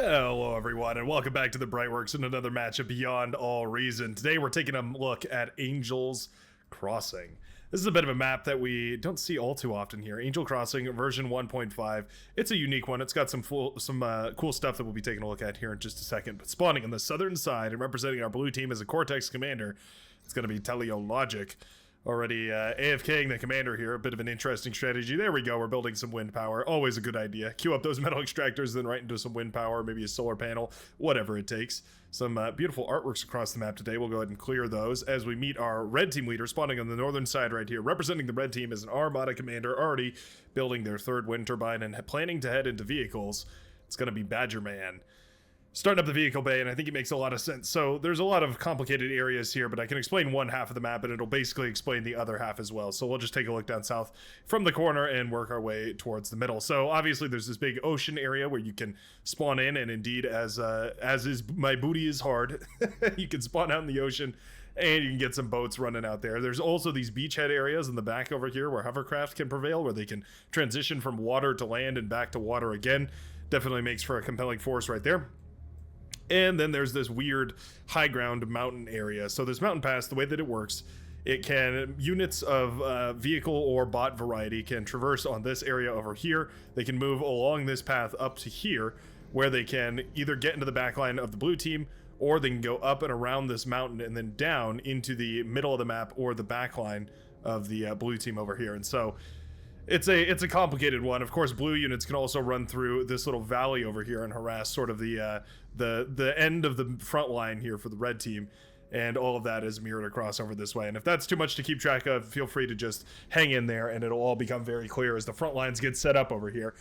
Hello everyone and welcome back to the Brightworks and another match of Beyond All Reason. Today we're taking a look at Angel's Crossing. This is a bit of a map that we don't see all too often here. Angel Crossing version 1.5. It's a unique one. It's got some cool stuff that we'll be taking a look at here in just a second. But spawning on the southern side and representing our blue team as a Cortex commander, it's going to be Teleologic. Already AFKing the commander here, a bit of an interesting strategy. There we go, we're building some wind power. Always a good idea. Queue up those metal extractors, then right into some wind power, maybe a solar panel, whatever it takes. Some beautiful artworks across the map today. We'll go ahead and clear those as we meet our red team leader spawning on the northern side right here. Representing the red team is an Armada commander already building their third wind turbine and planning to head into vehicles. It's going to be Badger Man. Starting up the vehicle bay, and I think it makes a lot of sense. So there's a lot of complicated areas here, but I can explain one half of the map and it'll basically explain the other half as well. So we'll just take a look down south from the corner and work our way towards the middle. So obviously there's this big ocean area where you can spawn in, and indeed as is my booty is hard, you can spawn out in the ocean and you can get some boats running out there. There's also these beachhead areas in the back over here where hovercraft can prevail, where they can transition from water to land and back to water again. Definitely makes for a compelling force right there. And then there's this weird high ground mountain area. So this mountain pass, the way that it works, it can, units of vehicle or bot variety can traverse on this area over here. They can move along this path up to here, where they can either get into the back line of the blue team, or they can go up and around this mountain and then down into the middle of the map or the back line of the blue team over here. And so it's a complicated one. Of course, blue units can also run through this little valley over here and harass sort of the end of the front line here for the red team, and all of that is mirrored across over this way. And if that's too much to keep track of, feel free to just hang in there and it'll all become very clear as the front lines get set up over here.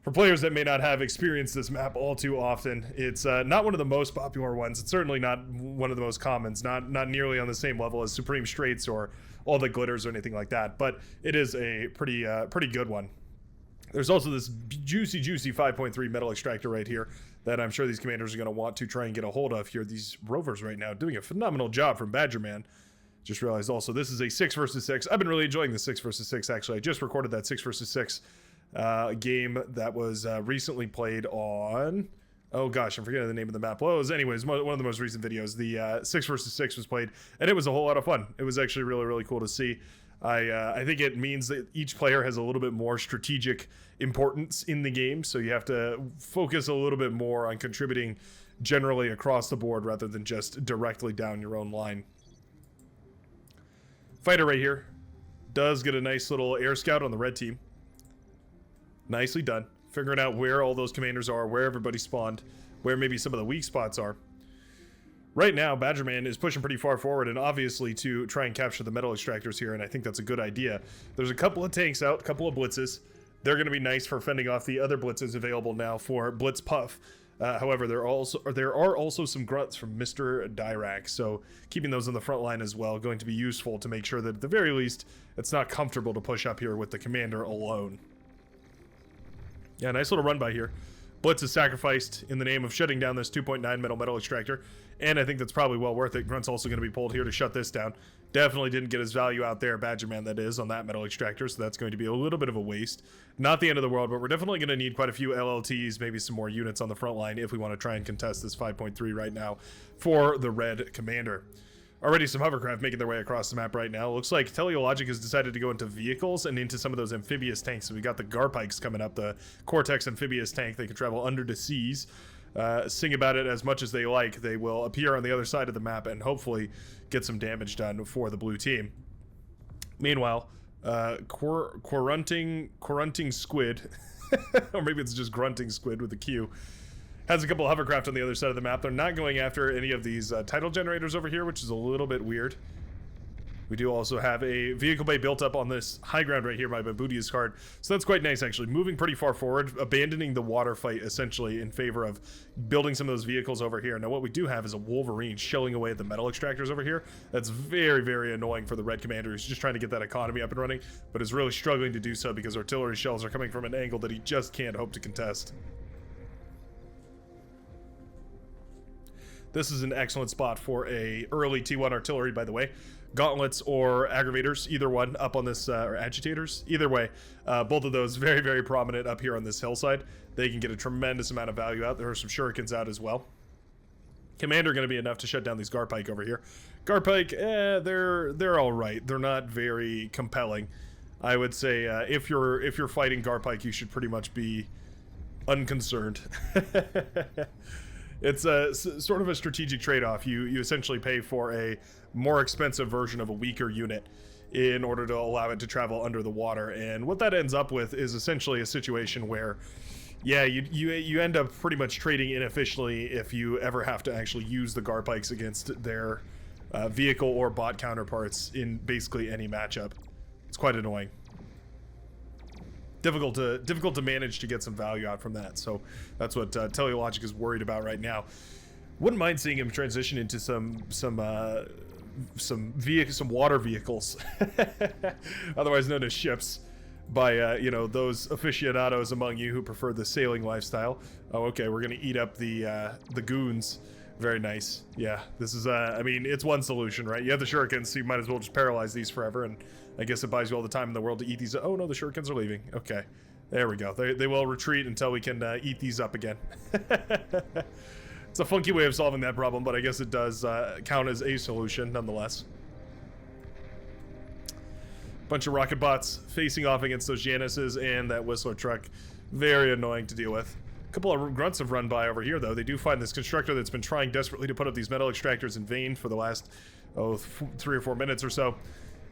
For players that may not have experienced this map all too often, it's not one of the most popular ones. It's certainly not one of the most commons, not nearly on the same level as Supreme Straits or All That Glitters or anything like that, but it is a pretty good one. There's also this juicy 5.3 metal extractor right here that I'm sure these commanders are going to want to try and get a hold of here. These rovers right now doing a phenomenal job from Badger Man. Just realized also this is a 6 versus 6. I've been really enjoying the 6 versus 6 actually. I just recorded that 6 versus 6 game that was recently played on, oh gosh, I'm forgetting the name of the map. Well, it was anyways one of the most recent videos. The 6 versus 6 was played and it was a whole lot of fun. It was actually really cool to see. I think it means that each player has a little bit more strategic importance in the game, so you have to focus a little bit more on contributing generally across the board rather than just directly down your own line. Fighter right here does get a nice little air scout on the red team. Nicely done. Figuring out where all those commanders are, where everybody spawned, where maybe some of the weak spots are. Right now, Badger Man is pushing pretty far forward, and obviously to try and capture the metal extractors here, and I think that's a good idea. There's a couple of tanks out, a couple of blitzes. They're going to be nice for fending off the other blitzes available now for Blitz Puff. However, there are also some grunts from Mr. Dirac, so keeping those on the front line as well going to be useful to make sure that at the very least it's not comfortable to push up here with the commander alone. Yeah, nice little run by here. Blitz is sacrificed in the name of shutting down this 2.9 metal extractor, and I think that's probably well worth it. Grunt's also going to be pulled here to shut this down. Definitely didn't get his value out there, Badger Man that is, on that metal extractor, so that's going to be a little bit of a waste. Not the end of the world, but we're definitely going to need quite a few LLTs, maybe some more units on the front line if we want to try and contest this 5.3 right now for the red commander. Already some hovercraft making their way across the map right now. Looks like Teleologic has decided to go into vehicles and into some of those amphibious tanks. So we got the Garpikes coming up, the Cortex amphibious tank. They can travel under the seas. Sing about it as much as they like. They will appear on the other side of the map and hopefully get some damage done for the blue team. Meanwhile, Quarunting Squid, or maybe it's just Grunting Squid with a Q, has a couple of hovercraft on the other side of the map. They're not going after any of these tidal generators over here, which is a little bit weird. We do also have a vehicle bay built up on this high ground right here. My booty is hard. So that's quite nice, actually. Moving pretty far forward, abandoning the water fight, essentially, in favor of building some of those vehicles over here. Now, what we do have is a Wolverine shelling away at the metal extractors over here. That's very annoying for the red commander, who's just trying to get that economy up and running, but is really struggling to do so because artillery shells are coming from an angle that he just can't hope to contest. This is an excellent spot for a early T1 artillery, by the way. gauntlets or aggravators, either one up on this, or agitators, either way. Both of those very, very prominent up here on this hillside. They can get a tremendous amount of value out. There are some shurikens out as well. Commander going to be enough to shut down these Garpike over here. Garpike, they're all right. They're not very compelling. I would say if you're fighting Garpike, you should pretty much be unconcerned. It's a sort of a strategic trade-off. You essentially pay for a more expensive version of a weaker unit in order to allow it to travel under the water, and what that ends up with is essentially a situation where, yeah, you end up pretty much trading inefficiently if you ever have to actually use the Garpikes against their vehicle or bot counterparts in basically any matchup. It's quite annoying. Difficult to manage to get some value out from that. So that's what Teleologic is worried about right now. Wouldn't mind seeing him transition into some water vehicles, otherwise known as ships, by you know, those aficionados among you who prefer the sailing lifestyle. Oh, okay, we're gonna eat up the goons. Very nice. Yeah, this is I mean, it's one solution, right? You have the shurikens, so you might as well just paralyze these forever, and I guess it buys you all the time in the world to eat these. Oh no, the shurikens are leaving. Okay, there we go. They will retreat until we can eat these up again. It's a funky way of solving that problem, but I guess it does count as a solution nonetheless. Bunch of rocket bots facing off against those Janices and that Whistler truck. Very annoying to deal with. A couple of grunts have run by over here, though. They do find this constructor that's been trying desperately to put up these metal extractors in vain for the last 3 or 4 minutes or so.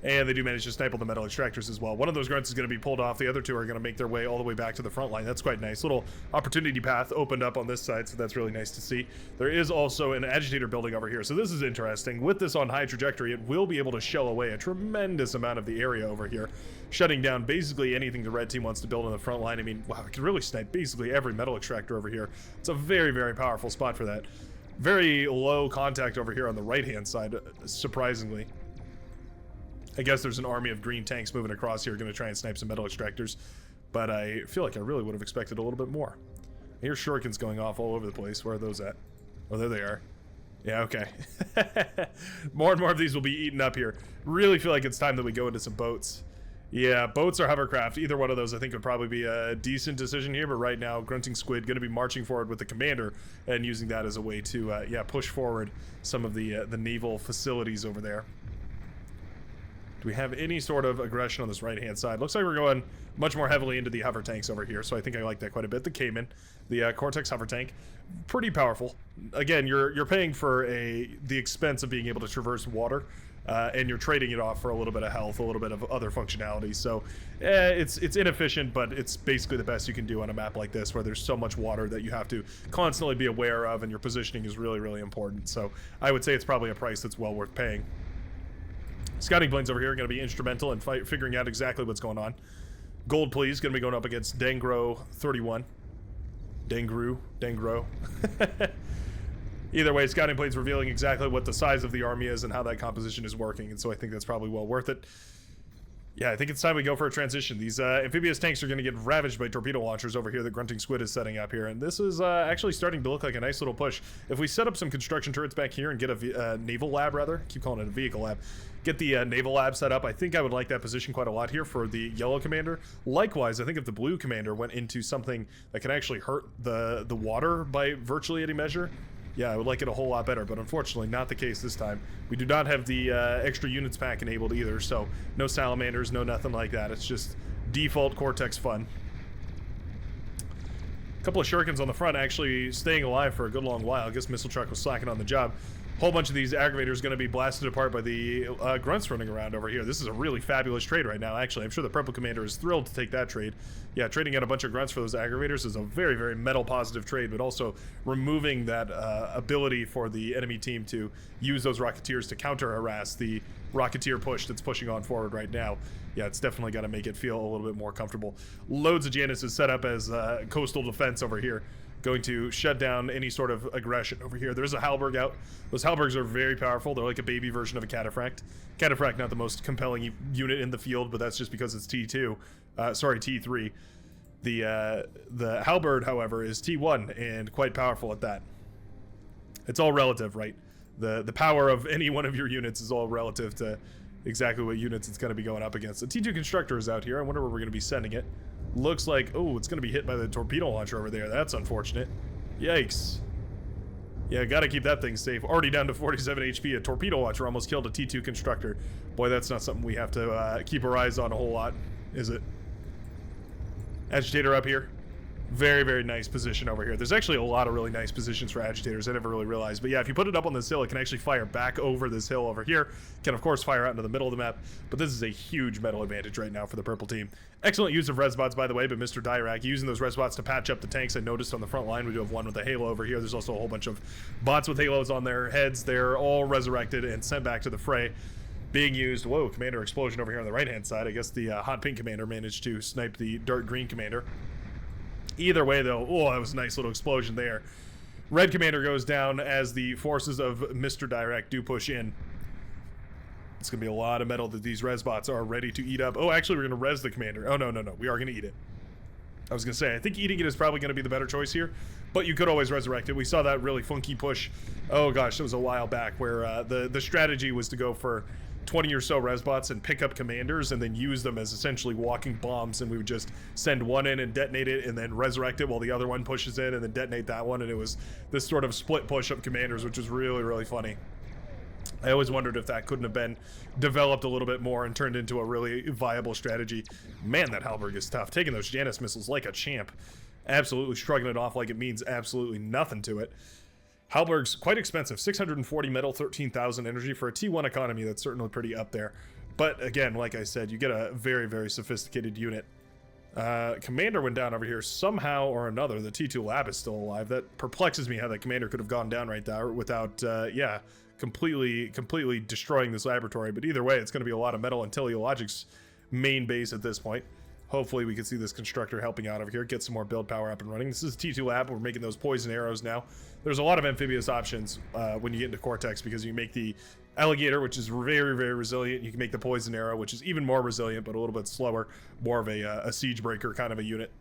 And they do manage to snipe the metal extractors as well. One of those grunts is going to be pulled off. The other two are going to make their way all the way back to the front line. That's quite nice. Little opportunity path opened up on this side, so that's really nice to see. There is also an agitator building over here, so this is interesting. With this on high trajectory, it will be able to shell away a tremendous amount of the area over here, shutting down basically anything the red team wants to build on the front line. I mean, wow, it can really snipe basically every metal extractor over here. It's a very, very powerful spot for that. Very low contact over here on the right-hand side, surprisingly. I guess there's an army of green tanks moving across here, going to try and snipe some metal extractors, but I feel like I really would have expected a little bit more. I hear shurikens going off all over the place. Where are those at? Oh, there they are. Yeah, okay. More and more of these will be eaten up here. Really feel like it's time that we go into some boats. Yeah, boats or hovercraft, either one of those I think would probably be a decent decision here, but right now, Grunting Squid going to be marching forward with the commander and using that as a way to, yeah, push forward some of the naval facilities over there. Do we have any sort of aggression on this right-hand side? Looks like we're going much more heavily into the hover tanks over here, so I think I like that quite a bit. The Cayman, the Cortex hover tank, pretty powerful. Again, you're paying for the expense of being able to traverse water, and you're trading it off for a little bit of health, a little bit of other functionality. So it's inefficient, but it's basically the best you can do on a map like this, where there's so much water that you have to constantly be aware of, and your positioning is really, really important. So I would say it's probably a price that's well worth paying. Scouting planes over here are going to be instrumental in figuring out exactly what's going on. Gold, please, going to be going up against Dangro 31. Dangro. Either way, scouting planes revealing exactly what the size of the army is and how that composition is working, and so I think that's probably well worth it. Yeah, I think it's time we go for a transition. These amphibious tanks are going to get ravaged by torpedo launchers over here that Grunting Squid is setting up here, and this is actually starting to look like a nice little push. If we set up some construction turrets back here and get a naval lab, rather, keep calling it a vehicle lab, get the naval lab set up, I think I would like that position quite a lot here for the yellow commander. Likewise, I think if the blue commander went into something that can actually hurt the water by virtually any measure, yeah, I would like it a whole lot better, but unfortunately not the case this time. We do not have the extra units pack enabled either, so no salamanders, no nothing like that. It's just default Cortex fun. A couple of shurikens on the front actually staying alive for a good long while. I guess Missile Truck was slacking on the job. Whole bunch of these aggravators going to be blasted apart by the grunts running around over here. This is a really fabulous trade right now, actually. I'm sure the Purple Commander is thrilled to take that trade. Yeah, trading out a bunch of grunts for those aggravators is a very, very metal positive trade, but also removing that ability for the enemy team to use those Rocketeers to counter-harass the Rocketeer push that's pushing on forward right now. Yeah, it's definitely got to make it feel a little bit more comfortable. Loads of Janus is set up as coastal defense over here, going to shut down any sort of aggression over here. There's a Halberg out. Those Halbergs are very powerful. They're like a baby version of a Cataphract. Cataphract, not the most compelling unit in the field, but that's just because it's T2. Sorry, T3. The Halberd, however, is T1 and quite powerful at that. It's all relative, right? the power of any one of your units is all relative to exactly what units it's going to be going up against. The T2 constructor is out here. I wonder where we're going to be sending it. Looks like, oh, it's going to be hit by the torpedo launcher over there. That's unfortunate. Yikes. Yeah, gotta keep that thing safe. Already down to 47 HP. A torpedo launcher almost killed a T2 constructor. Boy, that's not something we have to keep our eyes on a whole lot, is it? Agitator up here. Very, very nice position over here. There's actually a lot of really nice positions for agitators. I never really realized. But yeah, if you put it up on this hill, it can actually fire back over this hill over here. Can, of course, fire out into the middle of the map. But this is a huge metal advantage right now for the purple team. Excellent use of resbots, by the way, but Mr. Dirac using those resbots to patch up the tanks. I noticed on the front line we do have one with a halo over here. There's also a whole bunch of bots with halos on their heads. They're all resurrected and sent back to the fray. Being used. Whoa, commander explosion over here on the right-hand side. I guess the hot pink commander managed to snipe the dark green commander. Either way, though, oh, that was a nice little explosion there. Red commander goes down as the forces of Mr. Dirac do push in. It's going to be a lot of metal that these resbots are ready to eat up. Oh, actually, we're going to res the commander. Oh, no. We are going to eat it. I was going to say, I think eating it is probably going to be the better choice here, but you could always resurrect it. We saw that really funky push. Oh, gosh, it was a while back where the strategy was to go for 20 or so resbots and pick up commanders and then use them as essentially walking bombs, and we would just send one in and detonate it and then resurrect it while the other one pushes in and then detonate that one, and it was this sort of split push of commanders, which was really, really funny. I always wondered if that couldn't have been developed a little bit more and turned into a really viable strategy. Man, that Halberg is tough. Taking those Janus missiles like a champ. Absolutely shrugging it off like it means absolutely nothing to it. Halberg's quite expensive. 640 metal, 13,000 energy for a T1 economy. That's certainly pretty up there. But again, like I said, you get a very, very sophisticated unit. Commander went down over here somehow or another. The T2 lab is still alive. That perplexes me how that commander could have gone down right there without, yeah, completely destroying this laboratory. But either way, it's going to be a lot of metal on Teleologic's main base at this point. Hopefully we can see this constructor helping out over here, get some more build power up and running. This is T2 lab. We're making those poison arrows now. There's a lot of amphibious options when you get into Cortex, because you make the alligator, which is very, very resilient. You can make the poison arrow, which is even more resilient, but a little bit slower. More of a siege breaker kind of a unit.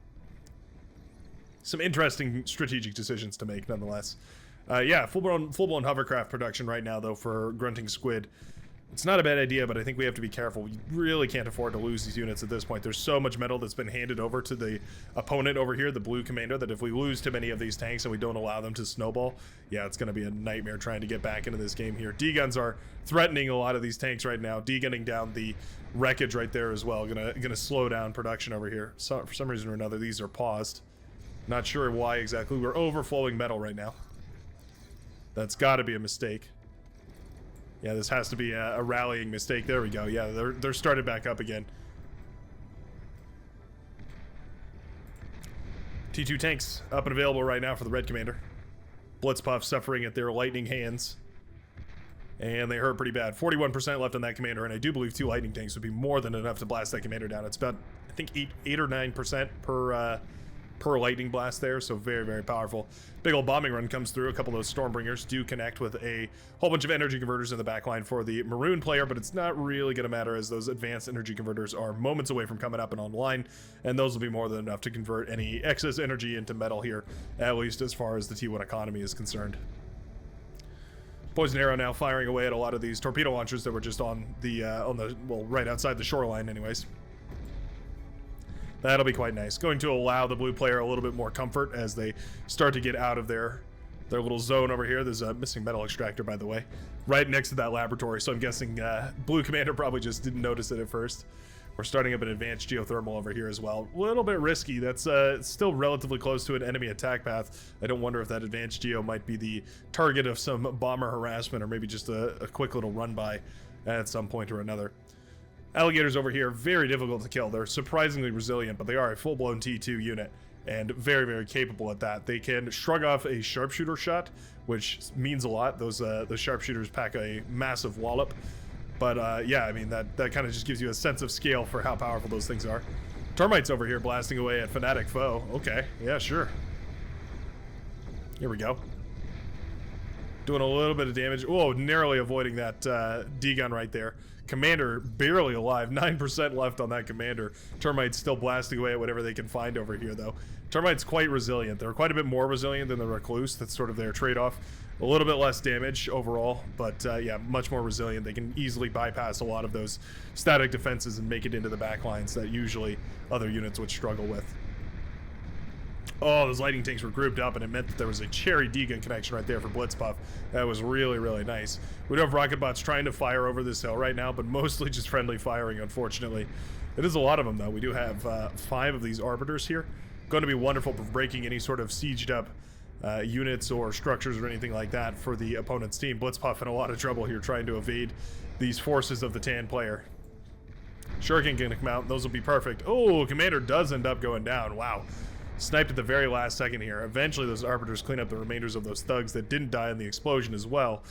Some interesting strategic decisions to make, nonetheless. Yeah, full-blown hovercraft production right now, though, for Grunting Squid. It's not a bad idea, but I think we have to be careful. We really can't afford to lose these units at this point. There's so much metal that's been handed over to the opponent over here, the blue commander, that if we lose too many of these tanks and we don't allow them to snowball, yeah, it's going to be a nightmare trying to get back into this game here. D-guns are threatening a lot of these tanks right now. D-gunning down the wreckage right there as well. Gonna slow down production over here. So, for some reason or another, these are paused. Not sure why exactly. We're overflowing metal right now. That's got to be a mistake. Yeah, this has to be a rallying mistake. There we go. Yeah, they're started back up again. T2 tanks up and available right now for the red commander. Blitzpuff suffering at their lightning hands. And they hurt pretty bad. 41% left on that commander, and I do believe 2 lightning tanks would be more than enough to blast that commander down. It's about, I think, 8 or 9% per lightning blast there, so very, very powerful. Big old bombing run comes through. A couple of those Stormbringers do connect with a whole bunch of energy converters in the backline for the maroon player, but it's not really going to matter, as those advanced energy converters are moments away from coming up and online, and those will be more than enough to convert any excess energy into metal here, at least as far as the T1 economy is concerned. Poison arrow now firing away at a lot of these torpedo launchers that were just on the well, right outside the shoreline anyways. That'll be quite nice. Going to allow the blue player a little bit more comfort as they start to get out of their little zone over here. There's a missing metal extractor, by the way, right next to that laboratory. So I'm guessing blue commander probably just didn't notice it at first. We're starting up an advanced geothermal over here as well. A little bit risky. That's still relatively close to an enemy attack path. I don't wonder if that advanced geo might be the target of some bomber harassment, or maybe just a quick little run by at some point or another. Alligators over here, very difficult to kill. They're surprisingly resilient, but they are a full-blown T2 unit, and very, very capable at that. They can shrug off a sharpshooter shot, which means a lot. Those sharpshooters pack a massive wallop. But yeah, I mean, that kind of just gives you a sense of scale for how powerful those things are. Termites over here blasting away at Fanatic Foe. Okay, yeah, sure. Here we go. Doing a little bit of damage. Oh, narrowly avoiding that D-gun right there. Commander barely alive. 9% left on that commander. Termites still blasting away at whatever they can find over here, though. Termite's quite resilient. They're quite a bit more resilient than the Recluse. That's sort of their trade-off. A little bit less damage overall, but yeah, much more resilient. They can easily bypass a lot of those static defenses and make it into the back lines that usually other units would struggle with. Oh, those lightning tanks were grouped up, and it meant that there was a cherry D-gun connection right there for Blitzpuff. That was really, really nice. We do have rocket bots trying to fire over this hill right now, but mostly just friendly firing, unfortunately. It is a lot of them, though. We do have 5 of these Arbiters here. Going to be wonderful for breaking any sort of sieged up units or structures or anything like that for the opponent's team. Blitzpuff in a lot of trouble here trying to evade these forces of the tan player. Shuriken can come out, and those will be perfect. Oh, Commander does end up going down. Wow. Sniped at the very last second here. Eventually those Arbiters clean up the remainders of those thugs that didn't die in the explosion as well.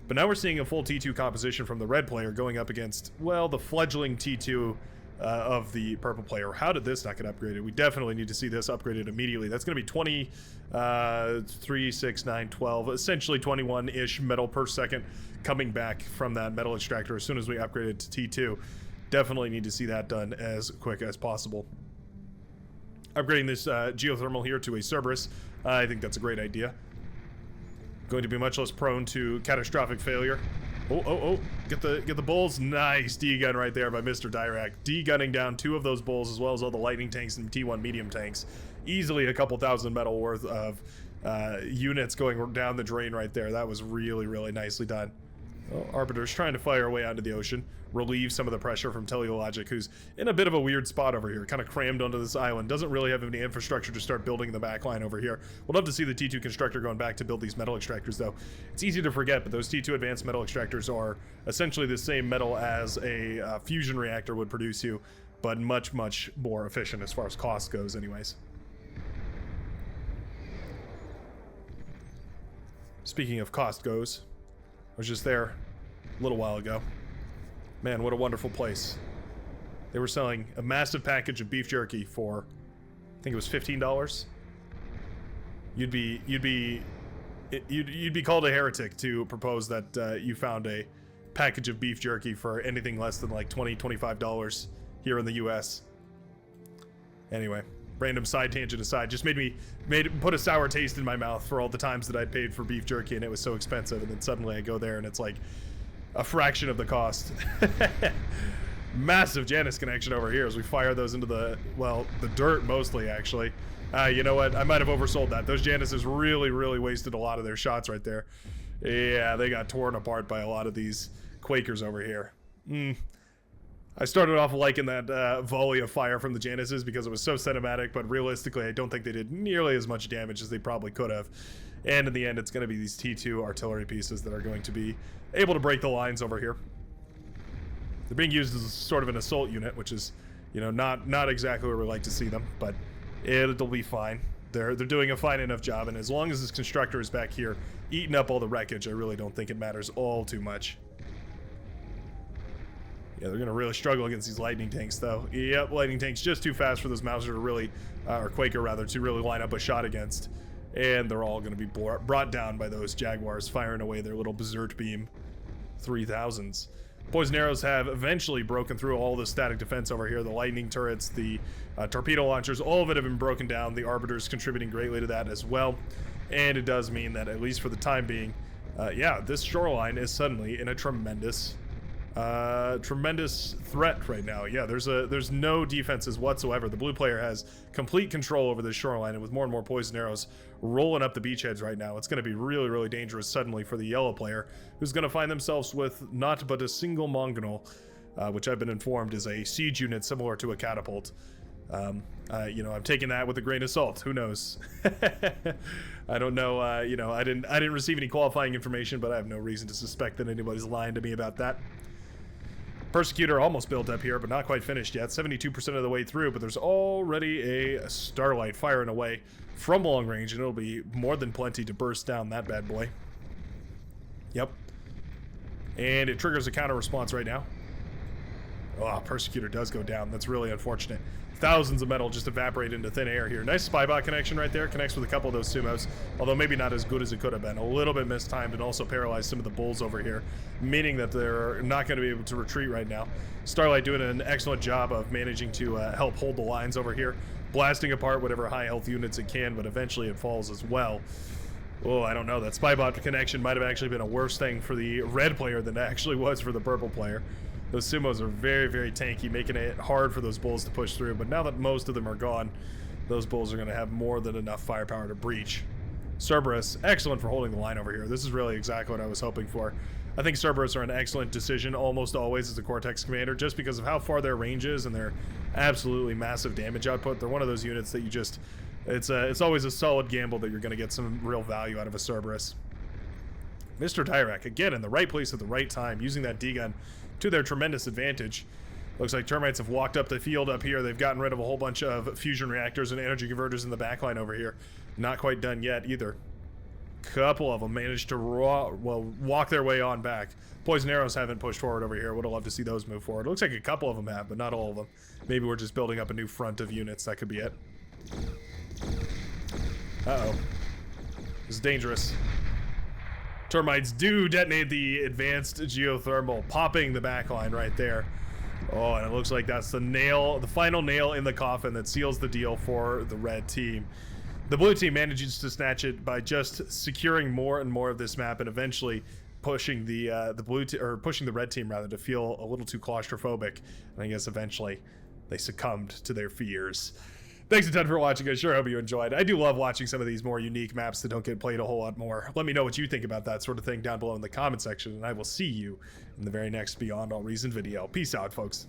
But now we're seeing a full T2 composition from the red player going up against, well, the fledgling T2 of the purple player. How did this not get upgraded? We definitely need to see this upgraded immediately. That's going to be 20, 3, 6, 9, 12, essentially 21-ish metal per second coming back from that metal extractor as soon as we upgrade it to T2. Definitely need to see that done as quick as possible. Upgrading this geothermal here to a Cerberus, I think that's a great idea. Going to be much less prone to catastrophic failure. Oh, get the bulls. Nice D-gun right there by Mr. Dirac. D-gunning down 2 of those bulls as well as all the lightning tanks and T1 medium tanks. Easily a couple thousand metal worth of units going down the drain right there. That was really, really nicely done. Oh, Arbiter's trying to fire away onto the ocean, relieve some of the pressure from Teleologic, who's in a bit of a weird spot over here, kind of crammed onto this island, doesn't really have any infrastructure to start building the backline over here. We'll love to see the T2 constructor going back to build these metal extractors, though. It's easy to forget, but those T2 advanced metal extractors are essentially the same metal as a fusion reactor would produce you, but much, much more efficient as far as cost goes anyways. Speaking of cost goes, I was just there a little while ago. Man, what a wonderful place. They were selling a massive package of beef jerky for, I think it was $15. You'd be called a heretic to propose that you found a package of beef jerky for anything less than like $20, $25 here in the US. Anyway, random side tangent aside, just put a sour taste in my mouth for all the times that I'd paid for beef jerky and it was so expensive, and then suddenly I go there and it's like a fraction of the cost. Massive Janus connection over here as we fire those into the dirt mostly, actually. You know what? I might have oversold that. Those Januses really, really wasted a lot of their shots right there. Yeah, they got torn apart by a lot of these Quakers over here. I started off liking that volley of fire from the Januses because it was so cinematic, but realistically, I don't think they did nearly as much damage as they probably could have. And in the end, it's going to be these T2 artillery pieces that are going to be able to break the lines over here. They're being used as sort of an assault unit, which is, you know, not exactly where we like to see them, but it'll be fine. They're doing a fine enough job, and as long as this constructor is back here eating up all the wreckage, I really don't think it matters all too much. Yeah, they're going to really struggle against these lightning tanks, though. Yep, lightning tanks just too fast for those Mauser to really, or Quaker rather, to really line up a shot against. And they're all going to be brought down by those Jaguars firing away their little Berserk Beam 3000s. Poison arrows have eventually broken through all the static defense over here. The lightning turrets, the torpedo launchers, all of it have been broken down. The Arbiters contributing greatly to that as well. And it does mean that, at least for the time being, yeah, this shoreline is suddenly in a tremendous threat right now. Yeah, there's no defenses whatsoever. The blue player has complete control over this shoreline, and with more and more poison arrows rolling up the beachheads right now, it's going to be really, really dangerous suddenly for the yellow player, who's going to find themselves with not but a single Mongonal, which I've been informed is a siege unit similar to a catapult. You know, I'm taking that with a grain of salt. Who knows? I don't know. You know, I didn't receive any qualifying information, but I have no reason to suspect that anybody's lying to me about that. Persecutor almost built up here, but not quite finished yet. 72% of the way through, but there's already a Starlight firing away from long range, and it'll be more than plenty to burst down that bad boy. Yep. And it triggers a counter response right now. Oh, Persecutor does go down. That's really unfortunate. Thousands of metal just evaporate into thin air here. Nice Spybot connection right there. Connects with a couple of those Sumos, although maybe not as good as it could have been. A little bit mistimed and also paralyzed some of the bulls over here, meaning that they're not going to be able to retreat right now. Starlight doing an excellent job of managing to help hold the lines over here. blasting apart whatever high health units it can, but eventually it falls as well. Oh, I don't know. That spybot connection might have actually been a worse thing for the red player than it actually was for the purple player. Those sumos are very, very tanky, making it hard for those bulls to push through. But now that most of them are gone, those bulls are going to have more than enough firepower to breach. Cerberus, excellent for holding the line over here. This is really exactly what I was hoping for. I think Cerberus are an excellent decision almost always as a Cortex commander, just because of how far their range is and their absolutely massive damage output. They're one of those units that you just... It's always a solid gamble that you're going to get some real value out of a Cerberus. Mr. Dirac, again, in the right place at the right time, using that D-gun to their tremendous advantage. Looks like termites have walked up the field up here. They've gotten rid of a whole bunch of fusion reactors and energy converters in the backline over here. Not quite done yet either. Couple of them managed to walk their way on back. Poison arrows haven't pushed forward over here. Would have loved to see those move forward. Looks like a couple of them have, but not all of them. Maybe we're just building up a new front of units. That could be it. Uh-oh. This is dangerous. Termites do detonate the advanced geothermal, popping the backline right there. Oh, and it looks like that's the nail, the final nail in the coffin that seals the deal for the red team. The blue team manages to snatch it by just securing more and more of this map, and eventually pushing the red team rather to feel a little too claustrophobic. And I guess eventually they succumbed to their fears. Thanks a ton for watching. I sure hope you enjoyed. I do love watching some of these more unique maps that don't get played a whole lot more. Let me know what you think about that sort of thing down below in the comment section, and I will see you in the very next Beyond All Reason video. Peace out, folks.